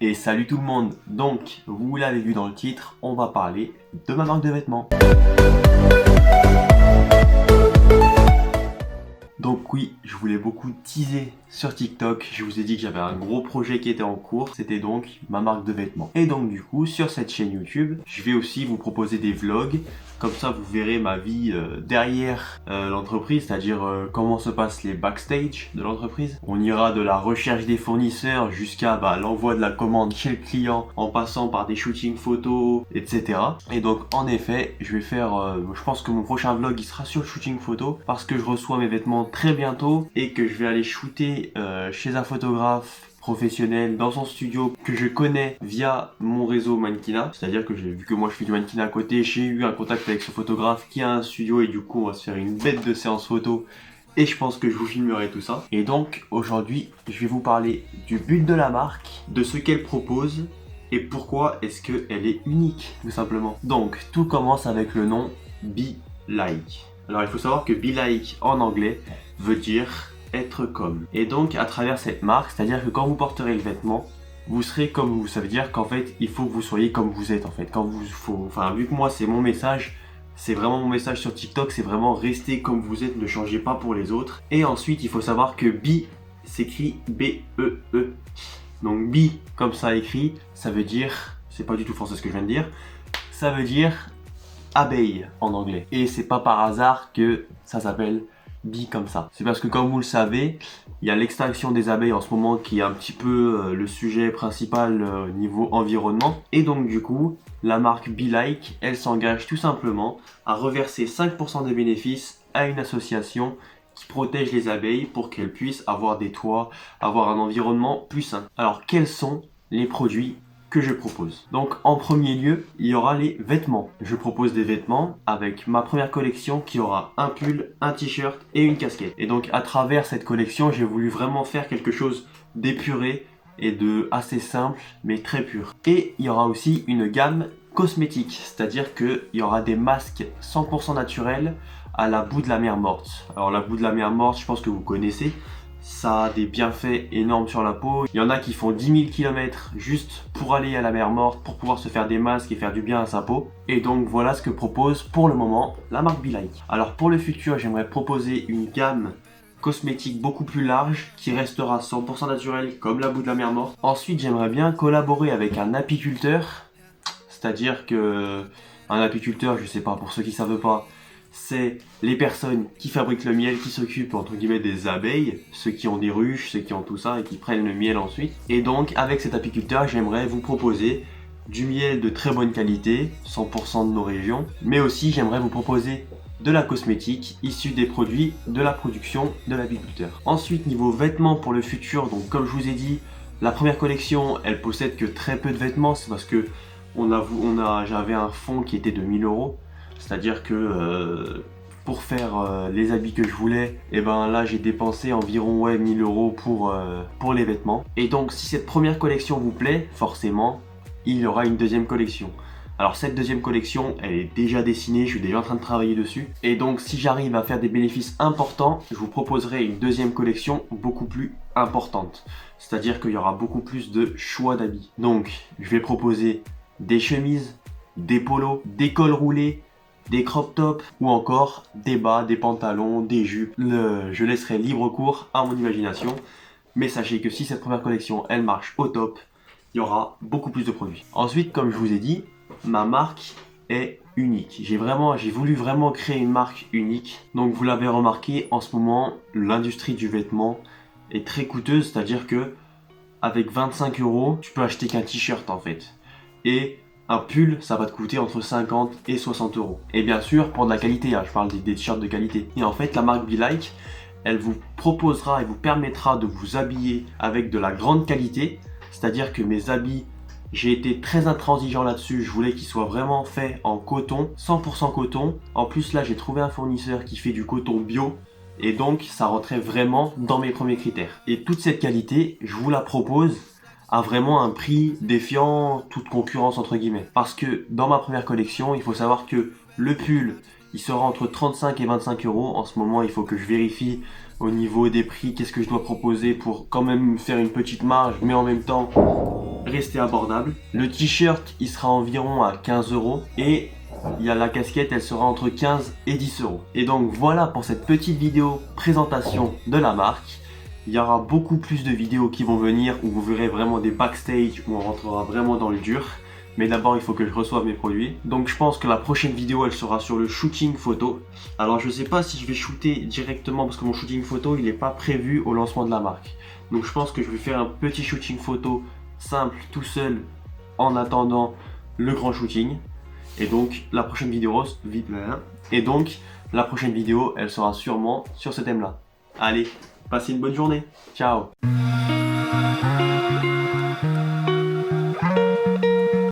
Et salut tout le monde, donc vous l'avez vu dans le titre, on va parler de ma marque de vêtements. Donc oui, je voulais beaucoup teaser sur TikTok, je vous ai dit que j'avais un gros projet qui était en cours, c'était donc ma marque de vêtements. Et donc du coup, sur cette chaîne YouTube, je vais aussi vous proposer des vlogs, comme ça vous verrez ma vie derrière l'entreprise, c'est-à-dire comment se passent les backstage de l'entreprise. On ira de la recherche des fournisseurs jusqu'à l'envoi de la commande chez le client, en passant par des shootings photos, etc. Et donc en effet, je vais faire, je pense que mon prochain vlog il sera sur le shooting photo, parce que je reçois mes vêtements très bientôt et que je vais aller shooter chez un photographe professionnel dans son studio que je connais via mon réseau mannequinat, c'est-à-dire que j'ai vu que moi je fais du mannequinat à côté, j'ai eu un contact avec ce photographe qui a un studio et du coup on va se faire une bête de séance photo et je pense que je vous filmerai tout ça. Et donc aujourd'hui je vais vous parler du but de la marque, de ce qu'elle propose et pourquoi est-ce qu'elle est unique tout simplement. Donc tout commence avec le nom Be Like. Alors il faut savoir que Be Like en anglais veut dire être comme. Et donc à travers cette marque, c'est-à-dire que quand vous porterez le vêtement, vous serez comme vous. Ça veut dire qu'en fait, il faut que vous soyez comme vous êtes en fait. Vu que moi c'est mon message, c'est vraiment mon message sur TikTok, c'est vraiment rester comme vous êtes, ne changez pas pour les autres. Et ensuite, il faut savoir que Be s'écrit B-E-E. Donc Be, comme ça écrit, ça veut dire, c'est pas du tout français ce que je viens de dire, ça veut dire abeille en anglais. Et c'est pas par hasard que ça s'appelle Be comme ça. C'est parce que comme vous le savez, il y a l'extinction des abeilles en ce moment qui est un petit peu le sujet principal niveau environnement. Et donc du coup, la marque Be Like, elle s'engage tout simplement à reverser 5% des bénéfices à une association qui protège les abeilles pour qu'elles puissent avoir des toits, avoir un environnement plus sain. Alors quels sont les produits que je propose? Donc en premier lieu, il y aura les vêtements. Je propose des vêtements avec ma première collection qui aura un pull, un t-shirt et une casquette. Et donc à travers cette collection, j'ai voulu vraiment faire quelque chose d'épuré et de assez simple mais très pur. Et il y aura aussi une gamme cosmétique, c'est-à-dire qu'il y aura des masques 100% naturels à la boue de la mer morte. Alors la boue de la mer morte, je pense que vous connaissez. Ça a des bienfaits énormes sur la peau. Il y en a qui font 10 000 km juste pour aller à la mer morte, pour pouvoir se faire des masques et faire du bien à sa peau. Et donc voilà ce que propose pour le moment la marque Be Like. Alors pour le futur, j'aimerais proposer une gamme cosmétique beaucoup plus large qui restera 100% naturelle comme la boue de la mer morte. Ensuite, j'aimerais bien collaborer avec un apiculteur. C'est-à-dire que un apiculteur, je sais pas, pour ceux qui savent pas, c'est les personnes qui fabriquent le miel, qui s'occupent entre guillemets des abeilles, ceux qui ont des ruches, ceux qui ont tout ça et qui prennent le miel ensuite. Et donc avec cet apiculteur, j'aimerais vous proposer du miel de très bonne qualité, 100% de nos régions, mais aussi j'aimerais vous proposer de la cosmétique issue des produits de la production de l'apiculteur. Ensuite, niveau vêtements pour le futur, donc comme je vous ai dit, la première collection, elle possède que très peu de vêtements, c'est parce que j'avais un fonds qui était de 1000 euros. C'est-à-dire que pour faire les habits que je voulais, et ben là j'ai dépensé environ 1000 euros pour les vêtements. Et donc si cette première collection vous plaît, forcément il y aura une deuxième collection. Alors cette deuxième collection, elle est déjà dessinée, je suis déjà en train de travailler dessus. Et donc si j'arrive à faire des bénéfices importants, je vous proposerai une deuxième collection beaucoup plus importante. C'est-à-dire qu'il y aura beaucoup plus de choix d'habits. Donc je vais proposer des chemises, des polos, des cols roulés, des crop tops ou encore des bas, des pantalons, des jupes. Je laisserai libre cours à mon imagination. Mais sachez que si cette première collection elle marche au top, il y aura beaucoup plus de produits. Ensuite, comme je vous ai dit, ma marque est unique. J'ai voulu vraiment créer une marque unique. Donc vous l'avez remarqué, en ce moment, l'industrie du vêtement est très coûteuse. C'est-à-dire que avec 25 euros, tu peux acheter qu'un t-shirt en fait. Et un pull, ça va te coûter entre 50 et 60 euros. Et bien sûr, pour de la qualité, je parle des t-shirts de qualité. Et en fait, la marque Be Like, elle vous proposera et vous permettra de vous habiller avec de la grande qualité. C'est-à-dire que mes habits, j'ai été très intransigeant là-dessus. Je voulais qu'ils soient vraiment faits en coton, 100% coton. En plus, là, j'ai trouvé un fournisseur qui fait du coton bio. Et donc, ça rentrait vraiment dans mes premiers critères. Et toute cette qualité, je vous la propose à vraiment un prix défiant toute concurrence entre guillemets. Parce que dans ma première collection, il faut savoir que le pull, il sera entre 35 et 25 euros. En ce moment, il faut que je vérifie au niveau des prix, qu'est-ce que je dois proposer pour quand même faire une petite marge, mais en même temps rester abordable. Le t-shirt, il sera environ à 15 € et il y a la casquette, elle sera entre 15 et 10 €. Et donc voilà pour cette petite vidéo présentation de la marque. Il y aura beaucoup plus de vidéos qui vont venir où vous verrez vraiment des backstage où on rentrera vraiment dans le dur. Mais d'abord il faut que je reçoive mes produits. Donc je pense que la prochaine vidéo elle sera sur le shooting photo. Alors je sais pas si je vais shooter directement parce que mon shooting photo il n'est pas prévu au lancement de la marque. Donc je pense que je vais faire un petit shooting photo simple tout seul en attendant le grand shooting. Et donc la prochaine vidéo, elle sera sûrement sur ce thème là. Allez, passez une bonne journée. Ciao.